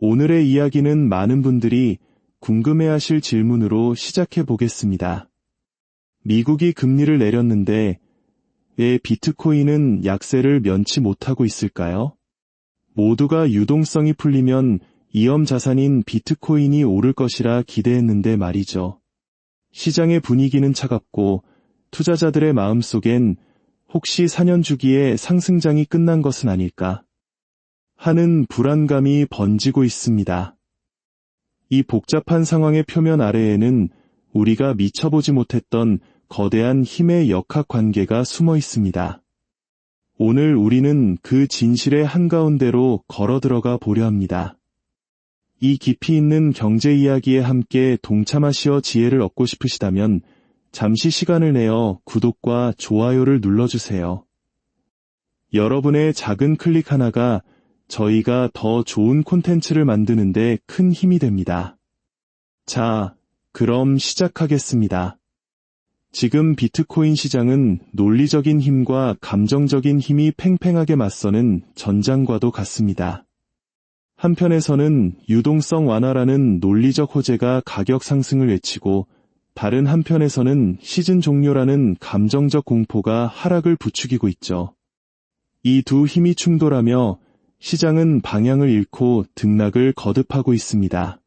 오늘의 이야기는 많은 분들이 궁금해하실 질문으로 시작해 보겠습니다. 미국이 금리를 내렸는데 왜 비트코인은 약세를 면치 못하고 있을까요? 모두가 유동성이 풀리면 위험 자산인 비트코인이 오를 것이라 기대했는데 말이죠. 시장의 분위기는 차갑고 투자자들의 마음속엔 혹시 4년 주기의 상승장이 끝난 것은 아닐까 하는 불안감이 번지고 있습니다. 이 복잡한 상황의 표면 아래에는 우리가 미처보지 못했던 거대한 힘의 역학관계가 숨어 있습니다. 오늘 우리는 그 진실의 한가운데로 걸어 들어가 보려 합니다. 이 깊이 있는 경제 이야기에 함께 동참하시어 지혜를 얻고 싶으시다면 잠시 시간을 내어 구독과 좋아요를 눌러주세요. 여러분의 작은 클릭 하나가 저희가 더 좋은 콘텐츠를 만드는데 큰 힘이 됩니다. 자, 그럼 시작하겠습니다. 지금 비트코인 시장은 논리적인 힘과 감정적인 힘이 팽팽하게 맞서는 전장과도 같습니다. 한편에서는 유동성 완화라는 논리적 호재가 가격 상승을 외치고 다른 한편에서는 시즌 종료라는 감정적 공포가 하락을 부추기고 있죠. 이 두 힘이 충돌하며 시장은 방향을 잃고 등락을 거듭하고 있습니다.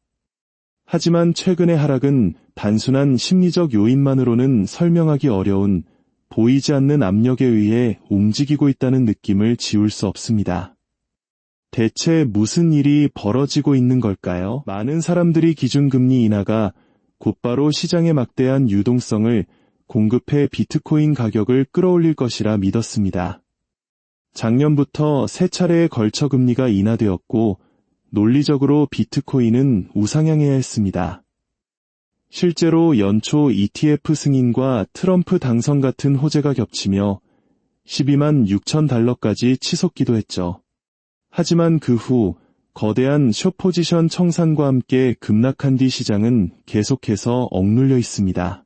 하지만 최근의 하락은 단순한 심리적 요인만으로는 설명하기 어려운 보이지 않는 압력에 의해 움직이고 있다는 느낌을 지울 수 없습니다. 대체 무슨 일이 벌어지고 있는 걸까요? 많은 사람들이 기준금리 인하가 곧바로 시장의 막대한 유동성을 공급해 비트코인 가격을 끌어올릴 것이라 믿었습니다. 작년부터 세 차례에 걸쳐 금리가 인하되었고 논리적으로 비트코인은 우상향해야 했습니다. 실제로 연초 ETF 승인과 트럼프 당선 같은 호재가 겹치며 12만 6천 달러까지 치솟기도 했죠. 하지만 그 후 거대한 숏포지션 청산과 함께 급락한 뒤 시장은 계속해서 억눌려 있습니다.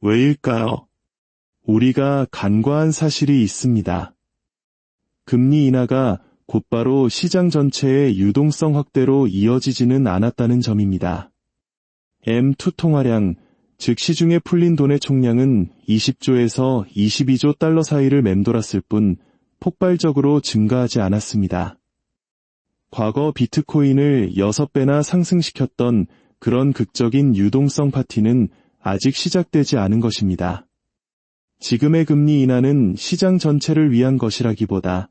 왜일까요? 우리가 간과한 사실이 있습니다. 금리 인하가 곧바로 시장 전체의 유동성 확대로 이어지지는 않았다는 점입니다. M2 통화량, 즉 시중에 풀린 돈의 총량은 20조에서 22조 달러 사이를 맴돌았을 뿐 폭발적으로 증가하지 않았습니다. 과거 비트코인을 6배나 상승시켰던 그런 극적인 유동성 파티는 아직 시작되지 않은 것입니다. 지금의 금리 인하는 시장 전체를 위한 것이라기보다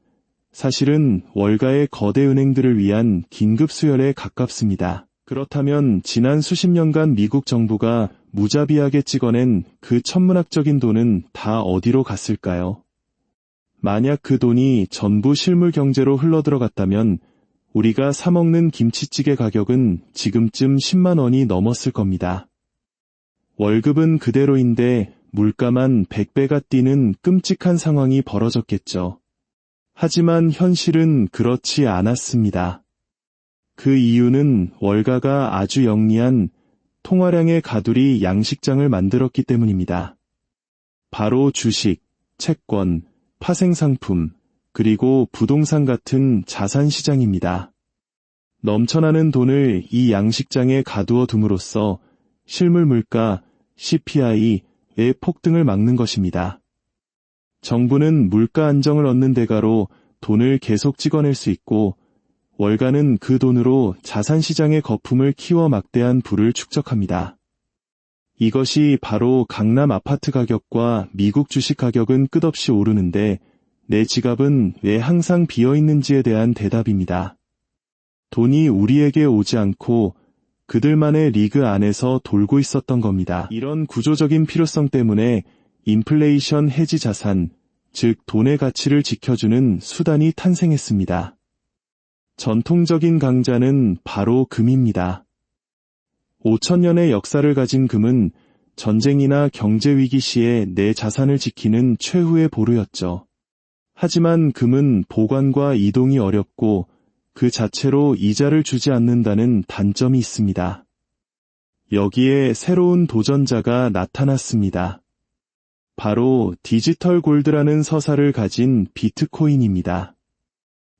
사실은 월가의 거대 은행들을 위한 긴급 수혈에 가깝습니다. 그렇다면 지난 수십 년간 미국 정부가 무자비하게 찍어낸 그 천문학적인 돈은 다 어디로 갔을까요? 만약 그 돈이 전부 실물 경제로 흘러들어갔다면 우리가 사먹는 김치찌개 가격은 지금쯤 10만 원이 넘었을 겁니다. 월급은 그대로인데 물가만 100배가 뛰는 끔찍한 상황이 벌어졌겠죠. 하지만 현실은 그렇지 않았습니다. 그 이유는 월가가 아주 영리한 통화량의 가두리 양식장을 만들었기 때문입니다. 바로 주식, 채권, 파생상품, 그리고 부동산 같은 자산 시장입니다. 넘쳐나는 돈을 이 양식장에 가두어 둠으로써 실물 물가, CPI의 폭등을 막는 것입니다. 정부는 물가 안정을 얻는 대가로 돈을 계속 찍어낼 수 있고 월가는 그 돈으로 자산시장의 거품을 키워 막대한 부를 축적합니다. 이것이 바로 강남 아파트 가격과 미국 주식 가격은 끝없이 오르는데 내 지갑은 왜 항상 비어있는지에 대한 대답입니다. 돈이 우리에게 오지 않고 그들만의 리그 안에서 돌고 있었던 겁니다. 이런 구조적인 필요성 때문에 인플레이션 해지 자산, 즉 돈의 가치를 지켜주는 수단이 탄생했습니다. 전통적인 강자는 바로 금입니다. 5천년의 역사를 가진 금은 전쟁이나 경제위기 시에 내 자산을 지키는 최후의 보루였죠. 하지만 금은 보관과 이동이 어렵고 그 자체로 이자를 주지 않는다는 단점이 있습니다. 여기에 새로운 도전자가 나타났습니다. 바로 디지털 골드라는 서사를 가진 비트코인입니다.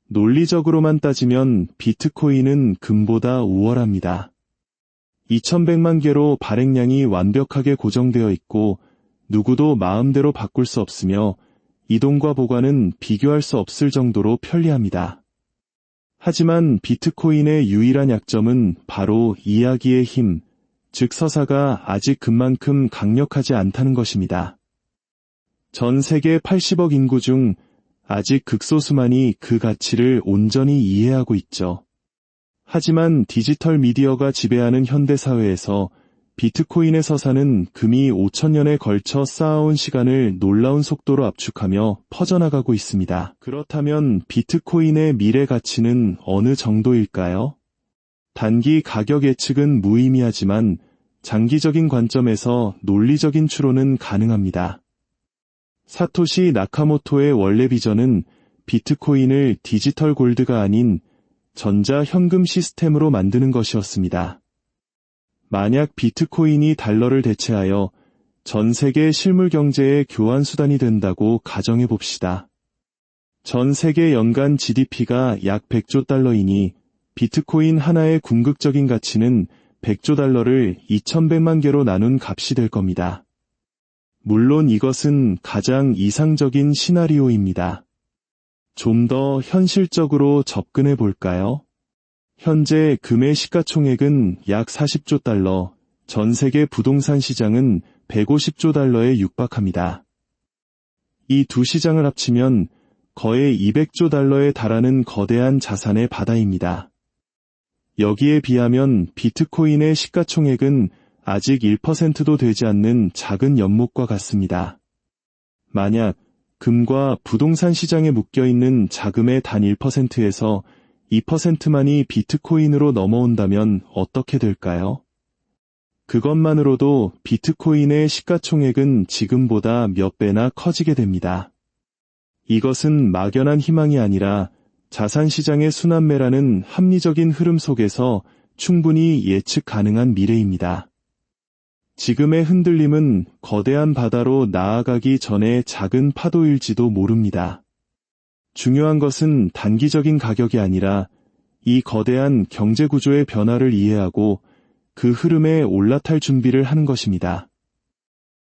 논리적으로만 따지면 비트코인은 금보다 우월합니다. 2100만 개로 발행량이 완벽하게 고정되어 있고 누구도 마음대로 바꿀 수 없으며 이동과 보관은 비교할 수 없을 정도로 편리합니다. 하지만 비트코인의 유일한 약점은 바로 이야기의 힘, 즉 서사가 아직 금만큼 강력하지 않다는 것입니다. 전 세계 80억 인구 중 아직 극소수만이 그 가치를 온전히 이해하고 있죠. 하지만 디지털 미디어가 지배하는 현대사회에서 비트코인의 서사는 금이 5천년에 걸쳐 쌓아온 시간을 놀라운 속도로 압축하며 퍼져나가고 있습니다. 그렇다면 비트코인의 미래 가치는 어느 정도일까요? 단기 가격 예측은 무의미하지만 장기적인 관점에서 논리적인 추론은 가능합니다. 사토시 나카모토의 원래 비전은 비트코인을 디지털 골드가 아닌 전자 현금 시스템으로 만드는 것이었습니다. 만약 비트코인이 달러를 대체하여 전 세계 실물 경제의 교환 수단이 된다고 가정해 봅시다. 전 세계 연간 GDP가 약 100조 달러이니 비트코인 하나의 궁극적인 가치는 100조 달러를 2100만 개로 나눈 값이 될 겁니다. 물론 이것은 가장 이상적인 시나리오입니다. 좀 더 현실적으로 접근해 볼까요? 현재 금의 시가총액은 약 40조 달러, 전 세계 부동산 시장은 150조 달러에 육박합니다. 이 두 시장을 합치면 거의 200조 달러에 달하는 거대한 자산의 바다입니다. 여기에 비하면 비트코인의 시가총액은 아직 1%도 되지 않는 작은 연못과 같습니다. 만약 금과 부동산 시장에 묶여있는 자금의 단 1%에서 2%만이 비트코인으로 넘어온다면 어떻게 될까요? 그것만으로도 비트코인의 시가총액은 지금보다 몇 배나 커지게 됩니다. 이것은 막연한 희망이 아니라 자산시장의 순환매라는 합리적인 흐름 속에서 충분히 예측 가능한 미래입니다. 지금의 흔들림은 거대한 바다로 나아가기 전에 작은 파도일지도 모릅니다. 중요한 것은 단기적인 가격이 아니라 이 거대한 경제구조의 변화를 이해하고 그 흐름에 올라탈 준비를 하는 것입니다.